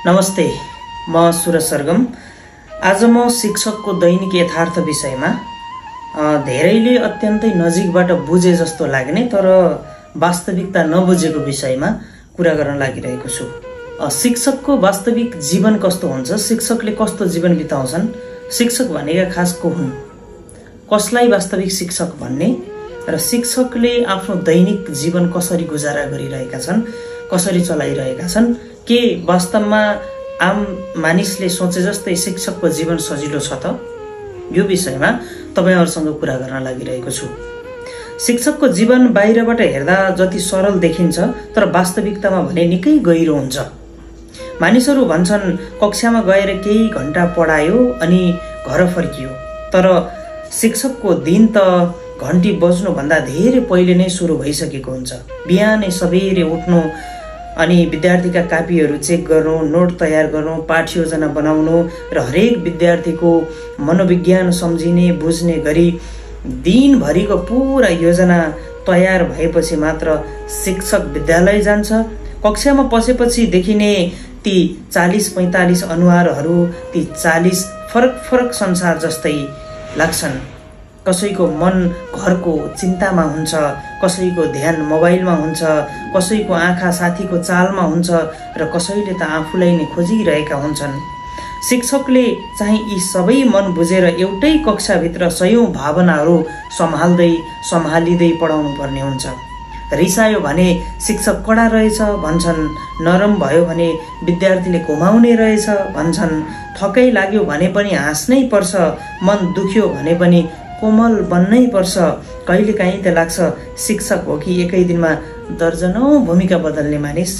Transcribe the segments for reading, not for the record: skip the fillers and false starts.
नमस्ते, म सुरज सरगम। आज म शिक्षकको दैनिक यथार्थ विषयमा धेरैले अत्यन्तै नजिकबाट बुझे जस्तो लाग्ने तर वास्तविकता नबुझेको विषयमा कुरा गर्न लागिरहेको छु। शिक्षकको वास्तविक जीवन कस्तो हुन्छ, शिक्षकले कस्तो जीवन बिताउँछन्, शिक्षक भनेका खास को हुन्, कसलाई वास्तविक शिक्षक भन्ने र शिक्षकले आफ्नो दैनिक जीवन कसरी गुजारा गरिरहेका छन्, कसरी चलाइरहेका छन्, के वास्तवमा आम मानिसले सोचे जस्तै शिक्षकको जीवन सजिलो छ त, यो विषयमा तपाईहरुसँग कुरा गर्न लागिरहेको छु। शिक्षकको जीवन बाहिरबाट हेर्दा जति सरल देखिन्छ तर वास्तविकतामा भने निकै गहिरो हुन्छ। मानिसहरू भन्छन् कक्षामा गएर केही घण्टा पढायो अनि घर फर्कियो, तर शिक्षकको दिन त घण्टी बज्नु भन्दा धेरै पहिले नै सुरु भइसकेको हुन्छ। बिहानै सबेरै उठ्नु अनि विद्यार्थीका कापीहरू चेक गर्नु, नोट तयार गर्नु, पाठ योजना बनाउनु र हरेक विद्यार्थीको मनोविज्ञान सम्झिने बुझ्ने गरी दिनभरिको पूरा योजना तयार भएपछि मात्र शिक्षक विद्यालय जान्छ। कक्षामा पसेपछि देखिने ती 40-45 अनुहारहरू ती 40 फरक संसार जस्तै लाग्छन्। कसैको मन घरको चिन्तामा हुन्छ, कसैको ध्यान मोबाइलमा हुन्छ, कसैको आँखा साथीको चालमा हुन्छ र कसैले त आफूलाई नै खोजिरहेका हुन्छन्। शिक्षकले चाहिँ यी सबै मन बुझेर एउटै कक्षाभित्र सयौं भावनाहरू सम्हालिँदै पढाउनु पर्ने हुन्छ। रिसायो भने शिक्षक कडा रहेछ भन्छन्, नरम भयो भने विद्यार्थीले घुमाउने रहेछ भन्छन्, थकै लाग्यो भने पनि हाँस्नै पर्छ, मन दुख्यो भने पनि कोमल बन्नै पर्छ। कहिलेकाहीँ त लाग्छ शिक्षक हो कि एकै दिनमा दर्जनौं भूमिका बदल्ने मानिस।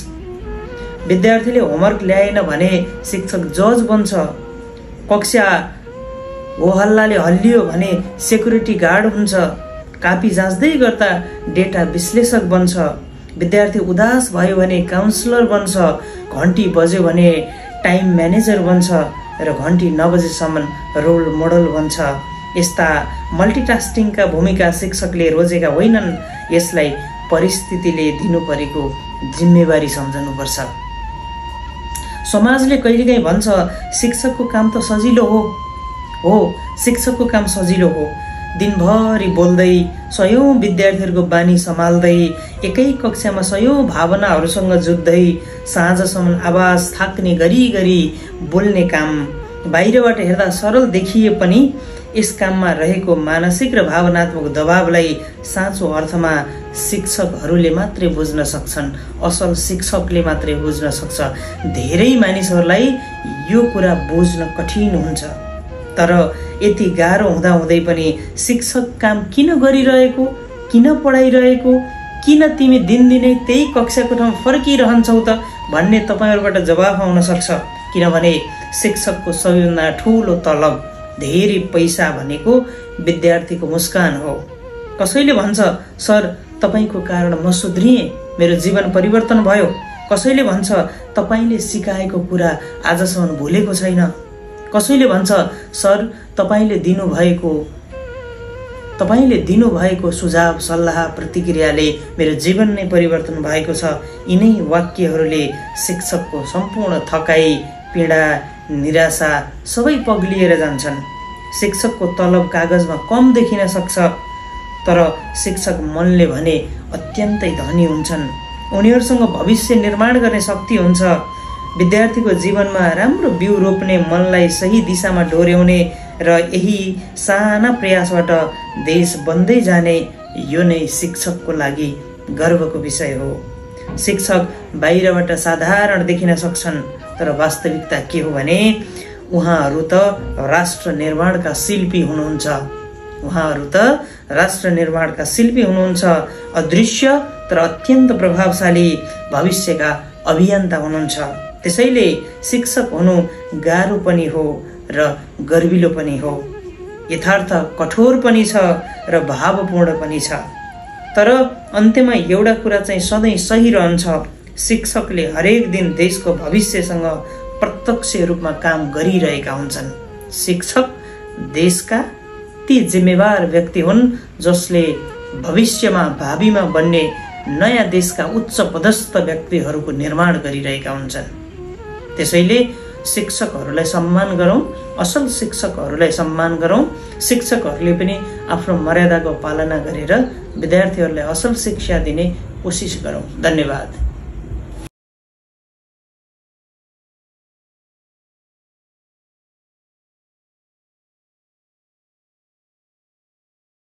विद्यार्थीले होमवर्क ल्याएन भने शिक्षक जज बन्छ, कक्षा हो हल्लाले हल्लियो भने सेक्युरिटी गार्ड हुन्छ, कापी जाँच्दै गर्दा डेटा विश्लेषक बन्छ, विद्यार्थी उदास भयो भने काउन्सिलर बन्छ, घण्टी बज्यो भने टाइम म्यानेजर बन्छ र घण्टी नबजेसम्म रोल मोडल बन्छ। यस्ता मल्टिटास्किङका भूमिका शिक्षकले रोजेका होइनन्, यसलाई परिस्थितिले दिनु परेको जिम्मेवारी सम्झनुपर्छ। समाजले कहिलेकाहीँ भन्छ शिक्षकको काम त सजिलो हो, शिक्षकको काम सजिलो हो। दिनभरि बोल्दै सयौं विद्यार्थीहरूको बानी सम्हाल्दै एकै कक्षामा सयौं भावनाहरूसँग जुझ्दै साँझसम्म आवाज थाक्ने गरी बोल्ने काम बाहिरबाट हेर्दा सरल देखिए पनि यस काममा रहेको मानसिक र भावनात्मक दबावलाई साँचो अर्थमा शिक्षकहरूले मात्रै बुझ्न सक्छन्, असल शिक्षकले मात्रै बुझ्न सक्छ। धेरै मानिसहरूलाई यो कुरा बुझ्न कठिन हुन्छ, तर यति गाह्रो हुँदाहुँदै पनि शिक्षक काम किन गरिरहेको, किन पढाइरहेको, किन तिमी दिनदिनै त्यही कक्षाको ठाउँ फर्किरहन्छौ त भन्ने तपाईहरुबाट जवाफ आउन सक्छ। किनभने शिक्षकको सबैभन्दा ठूलो तलब धेरै पैसा भनेको विद्यार्थीको मुस्कान हो। कसैले भन्छ सर तपाईको कारण म सुध्रिएँ, मेरो जीवन परिवर्तन भयो। कसैले भन्छ तपाईले सिकाएको कुरा आजसम्म भुलेको छैन। कसैले भन्छ सर तपाईले दिनुभएको सुझाव सल्लाह प्रतिक्रियाले मेरो जीवन नै परिवर्तन भएको छ। यिनै वाक्यहरूले शिक्षकको सम्पूर्ण थकाइ, पीडा, निराशा सबै पग्लिएर जान्छन्। शिक्षकको तलब कागजमा कम देखिन सक्छ, तर शिक्षक मनले भने अत्यन्तै धनी हुन्छन्। उनीहरूसँग भविष्य निर्माण गर्ने शक्ति हुन्छ। विद्यार्थीको जीवनमा राम्रो बिउ रोप्ने, मनलाई सही दिशामा डोर्याउने र यही साना प्रयासबाट देश बन्दै जाने, यो नै शिक्षकको लागि गर्वको विषय हो। शिक्षक बाहिरबाट साधारण देखिन सक्छन्, तर वास्तविकता के हो भने उहाँहरू त राष्ट्र निर्माणका शिल्पी हुनुहुन्छ। अदृश्य तर अत्यन्त प्रभावशाली भविष्यका अभियन्ता हुनुहुन्छ। त्यसैले शिक्षक हुनु गाह्रो पनि हो र गर्विलो पनि हो। यथार्थ कठोर पनि छ र भावपूर्ण पनि छ, तर अन्त्यमा एउटा कुरा चाहिँ सधैँ सही रहन्छ, शिक्षकले हरेक दिन देशको भविष्यसँग प्रत्यक्ष रूपमा काम गरिरहेका हुन्छन्। शिक्षक देशका ती जिम्मेवार व्यक्ति हुन् जसले भविष्यमा भावीमा बन्ने नयाँ देशका उच्च पदस्थ व्यक्तिहरूको निर्माण गरिरहेका हुन्छन्। त्यसैले शिक्षकहरूलाई सम्मान गरौँ, असल शिक्षकहरूलाई सम्मान गरौँ। शिक्षकहरूले पनि आफ्नो मर्यादाको पालना गरेर विद्यार्थीहरूलाई असल शिक्षा दिने कोसिस गरौँ। धन्यवाद।